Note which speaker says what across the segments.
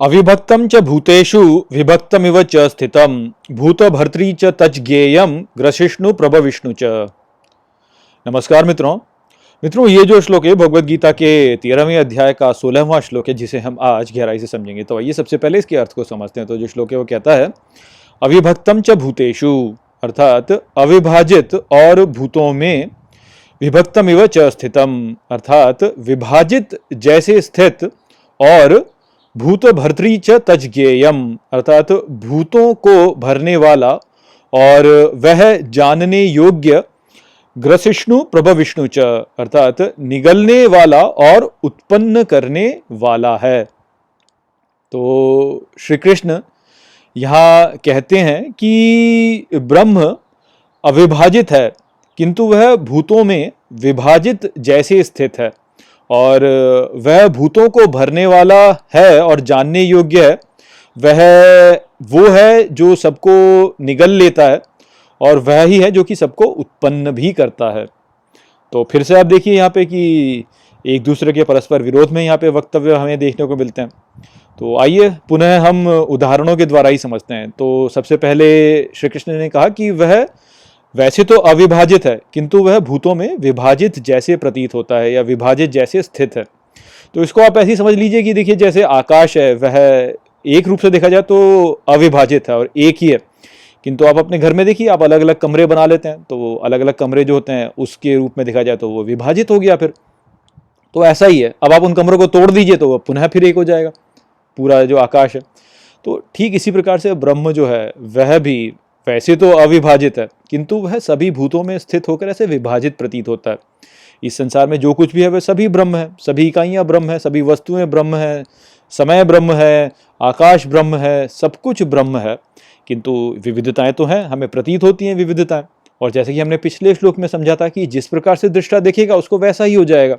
Speaker 1: अविभक्तं च भूतेषु विभक्तमिव च स्थितं भूतभर्तृ च तच ज्ञेयं ग्रसिष्णु प्रभविष्णु च। नमस्कार मित्रों, ये जो श्लोक है भगवद गीता के 13वें अध्याय का 16वां श्लोक है, जिसे हम आज गहराई से समझेंगे। तो आइए सबसे पहले इसके अर्थ को समझते हैं। तो जो श्लोक है वो कहता है अविभक्तम च भूतेषु, अर्थात अविभाजित और भूतों में, विभक्तमिव च स्थितम अर्थात विभाजित जैसे स्थित, और भूत भर्तृ च तच ज्ञेयम अर्थात भूतों को भरने वाला और वह जानने योग्य, ग्रसिष्णु प्रभविष्णु च अर्थात निगलने वाला और उत्पन्न करने वाला है। तो श्री कृष्ण यहाँ कहते हैं कि ब्रह्म अविभाजित है, किंतु वह भूतों में विभाजित जैसे स्थित है, और वह भूतों को भरने वाला है और जानने योग्य है। वह वो है जो सबको निगल लेता है, और वह ही है जो कि सबको उत्पन्न भी करता है। तो फिर से आप देखिए यहाँ पे कि एक दूसरे के परस्पर विरोध में यहाँ पे वक्तव्य हमें देखने को मिलते हैं। तो आइए पुनः हम उदाहरणों के द्वारा ही समझते हैं। तो सबसे पहले श्री कृष्ण ने कहा कि वह वैसे तो अविभाजित है, किंतु वह भूतों में विभाजित जैसे प्रतीत होता है या विभाजित जैसे स्थित है। तो इसको आप ऐसे ही समझ लीजिए कि देखिए जैसे आकाश है, वह एक रूप से देखा जाए तो अविभाजित है और एक ही है, किंतु आप अपने घर में देखिए, आप अलग अलग कमरे बना लेते हैं, तो अलग अलग कमरे जो होते हैं उसके रूप में देखा जाए तो वो विभाजित हो गया। फिर तो ऐसा ही है, अब आप उन कमरों को तोड़ दीजिए तो वह पुनः फिर एक हो जाएगा पूरा जो आकाश है। तो ठीक इसी प्रकार से ब्रह्म जो है वह भी वैसे तो अविभाजित है, किंतु वह सभी भूतों में स्थित होकर ऐसे विभाजित प्रतीत होता है। इस संसार में जो कुछ भी है वह सभी ब्रह्म है, सभी इकाइयां ब्रह्म है, सभी वस्तुएं ब्रह्म है, समय ब्रह्म है, आकाश ब्रह्म है, सब कुछ ब्रह्म है, किंतु विविधताएं तो हैं, हमें प्रतीत होती हैं विविधताएं। और जैसे कि हमने पिछले श्लोक में समझा था कि जिस प्रकार से दृष्टा देखेगा उसको वैसा ही हो जाएगा।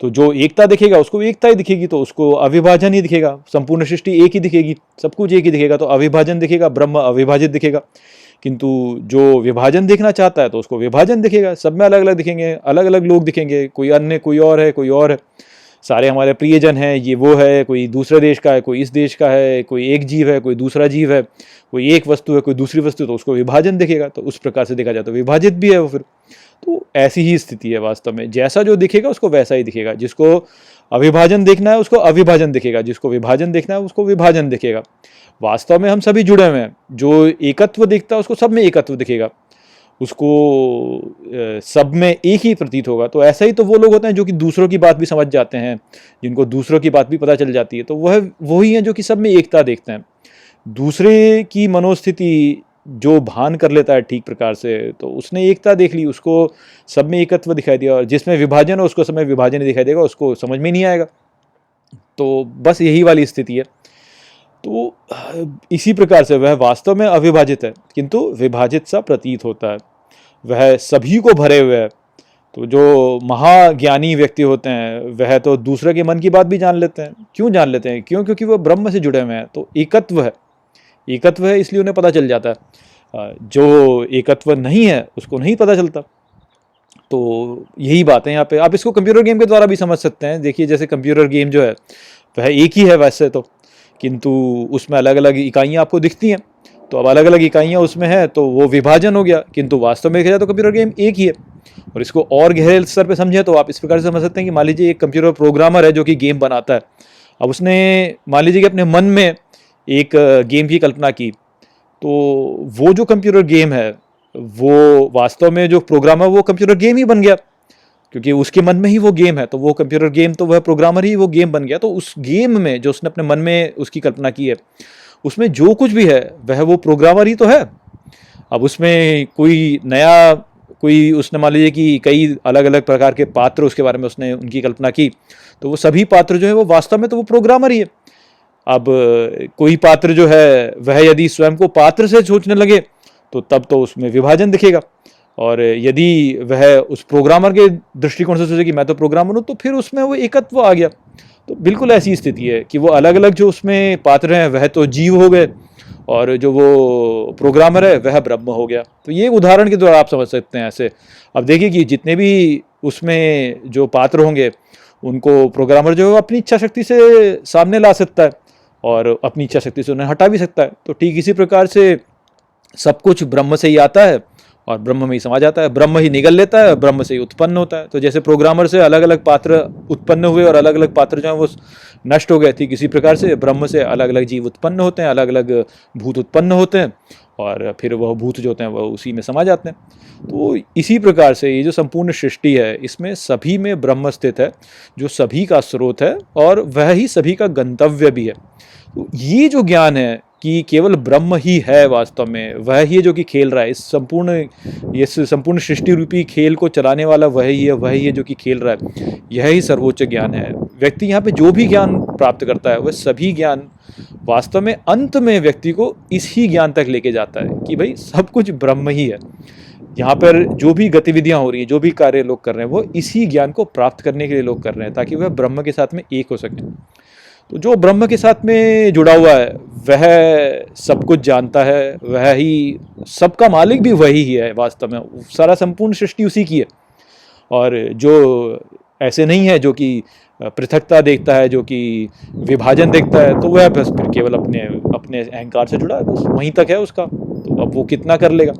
Speaker 1: तो जो एकता दिखेगा उसको एकता ही दिखेगी, तो उसको अविभाजन ही दिखेगा। संपूर्ण सृष्टि एक ही दिखेगी, सब कुछ एक ही दिखेगा, तो अविभाजन दिखेगा, ब्रह्म अविभाजित दिखेगा। किंतु जो विभाजन देखना चाहता है तो उसको विभाजन दिखेगा, सब में अलग अलग दिखेंगे, अलग अलग लोग दिखेंगे, कोई अन्य, कोई और है, कोई और है, सारे हमारे प्रियजन हैं, ये वो है, कोई दूसरे देश का है, कोई इस देश का है, कोई एक जीव है, कोई दूसरा जीव है, कोई एक वस्तु है, कोई दूसरी वस्तु, तो उसको विभाजन दिखेगा। तो उस प्रकार से देखा जाए तो विभाजित भी है वो। फिर तो ऐसी ही स्थिति है वास्तव में, जैसा जो दिखेगा उसको वैसा ही दिखेगा। जिसको अविभाजन देखना है उसको अविभाजन दिखेगा, जिसको विभाजन देखना है उसको विभाजन दिखेगा। वास्तव में हम सभी जुड़े हुए हैं, जो एकत्व दिखता है उसको सब में एकत्व दिखेगा, उसको सब में एक ही प्रतीत होगा। तो ऐसा ही तो वो लोग होते हैं जो कि दूसरों की बात भी समझ जाते हैं, जिनको दूसरों की बात भी पता चल जाती है, तो वही है जो कि सब में एकता देखते हैं। दूसरे की मनोस्थिति जो भान कर लेता है ठीक प्रकार से, तो उसने एकता देख ली, उसको सब में एकत्व दिखाई दिया, और जिसमें विभाजन है उसको सब में विभाजन ही दिखाई देगा, उसको समझ में नहीं आएगा। तो बस यही वाली स्थिति है। तो इसी प्रकार से वह वास्तव में अविभाजित है, किंतु विभाजित सा प्रतीत होता है, वह सभी को भरे हुए है। तो जो महाज्ञानी व्यक्ति होते हैं वह तो दूसरे के मन की बात भी जान लेते हैं। क्यों जान लेते हैं? क्योंकि वह ब्रह्म से जुड़े हुए हैं, तो एकत्व है, एकत्व है, इसलिए उन्हें पता चल जाता है। जो एकत्व नहीं है उसको नहीं पता चलता। तो यही बात है यहाँ पे। आप इसको कंप्यूटर गेम के द्वारा भी समझ सकते हैं। देखिए जैसे कंप्यूटर गेम जो है वह एक ही है वैसे तो, किंतु उसमें अलग अलग इकाइयाँ आपको दिखती हैं, तो अब अलग अलग इकाइयाँ उसमें हैं तो वो विभाजन हो गया, किंतु वास्तव में देखा जाए तो कंप्यूटर गेम एक ही है। और इसको और गहरे स्तर पे समझें तो आप इस प्रकार से समझ सकते हैं कि मान लीजिए एक कंप्यूटर प्रोग्रामर है जो कि गेम बनाता है। अब उसने मान लीजिए कि अपने मन में एक गेम की कल्पना की, तो वो जो कंप्यूटर गेम है वो वास्तव में जो प्रोग्रामर वो कंप्यूटर गेम ही बन गया, क्योंकि उसके मन में ही वो गेम है, तो वो कंप्यूटर गेम, तो वह प्रोग्रामर ही वो गेम बन गया। तो उस गेम में जो उसने अपने मन में उसकी कल्पना की है, उसमें जो कुछ भी है वह वो प्रोग्रामर ही तो है। अब उसमें कोई नया, कोई उसने मान लीजिए कि कई अलग अलग प्रकार के पात्र उसके बारे में उसने उनकी कल्पना की, तो वो सभी पात्र जो है वो वास्तव में तो वो प्रोग्रामर ही है। अब कोई पात्र जो है वह यदि स्वयं को पात्र से सोचने लगे तो तब तो उसमें विभाजन दिखेगा, और यदि वह उस प्रोग्रामर के दृष्टिकोण से सोचे कि मैं तो प्रोग्रामर हूँ, तो फिर उसमें वो एकत्व आ गया। तो बिल्कुल ऐसी स्थिति है कि वो अलग अलग जो उसमें पात्र हैं वह तो जीव हो गए, और जो वो प्रोग्रामर है वह ब्रह्म हो गया। तो ये उदाहरण के द्वारा आप समझ सकते हैं ऐसे। अब देखिए कि जितने भी उसमें जो पात्र होंगे उनको प्रोग्रामर जो है अपनी इच्छा शक्ति से सामने ला सकता है। और अपनी इच्छा शक्ति से उन्हें हटा भी सकता है। तो ठीक इसी प्रकार से सब कुछ ब्रह्म से ही आता है और ब्रह्म में ही समा जाता है, ब्रह्म ही निगल लेता है, ब्रह्म से ही उत्पन्न होता है। तो जैसे प्रोग्रामर से अलग अलग पात्र उत्पन्न हुए और अलग अलग पात्र जो हैं वो नष्ट हो गए, थी किसी प्रकार से ब्रह्म से अलग अलग जीव उत्पन्न होते हैं, अलग अलग भूत उत्पन्न होते हैं और फिर वह भूत जो होते हैं वह उसी में समा जाते हैं। तो इसी प्रकार से ये जो संपूर्ण सृष्टि है इसमें सभी में ब्रह्म स्थित है, जो सभी का स्रोत है और वह ही सभी का गंतव्य भी है। तो ये जो ज्ञान है कि केवल ब्रह्म ही है वास्तव में, वह ही है जो कि खेल रहा है इस संपूर्ण सृष्टि रूपी खेल को चलाने वाला वह ही है जो कि खेल रहा है, यह ही सर्वोच्च ज्ञान है। व्यक्ति यहाँ पे जो भी ज्ञान प्राप्त करता है वह सभी ज्ञान वास्तव में अंत में व्यक्ति को इस ही ज्ञान तक लेके जाता है कि भाई सब कुछ ब्रह्म ही है। यहाँ पर जो भी गतिविधियाँ हो रही हैं, जो भी कार्य लोग कर रहे हैं वो इसी ज्ञान को प्राप्त करने के लिए लोग कर रहे हैं, ताकि वह ब्रह्म के साथ में एक हो सके। तो जो ब्रह्म के साथ में जुड़ा हुआ है वह सब कुछ जानता है, वह ही सबका मालिक भी वही ही है वास्तव में, सारा संपूर्ण सृष्टि उसी की है। और जो ऐसे नहीं है जो कि पृथकता देखता है, जो कि विभाजन देखता है, तो वह बस फिर केवल अपने अपने अहंकार से जुड़ा है, बस वहीं तक है उसका। तो अब वो कितना कर लेगा।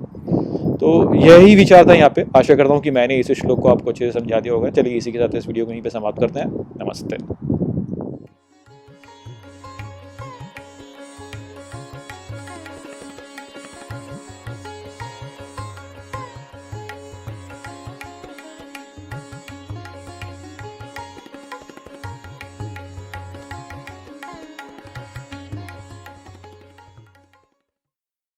Speaker 1: तो यही विचार था यहाँ पे। आशा करता हूँ कि मैंने इस श्लोक को आपको अच्छे से समझा दिया होगा। चलिए इसी के साथ इस वीडियो को यहीं पे समाप्त करते हैं। नमस्ते।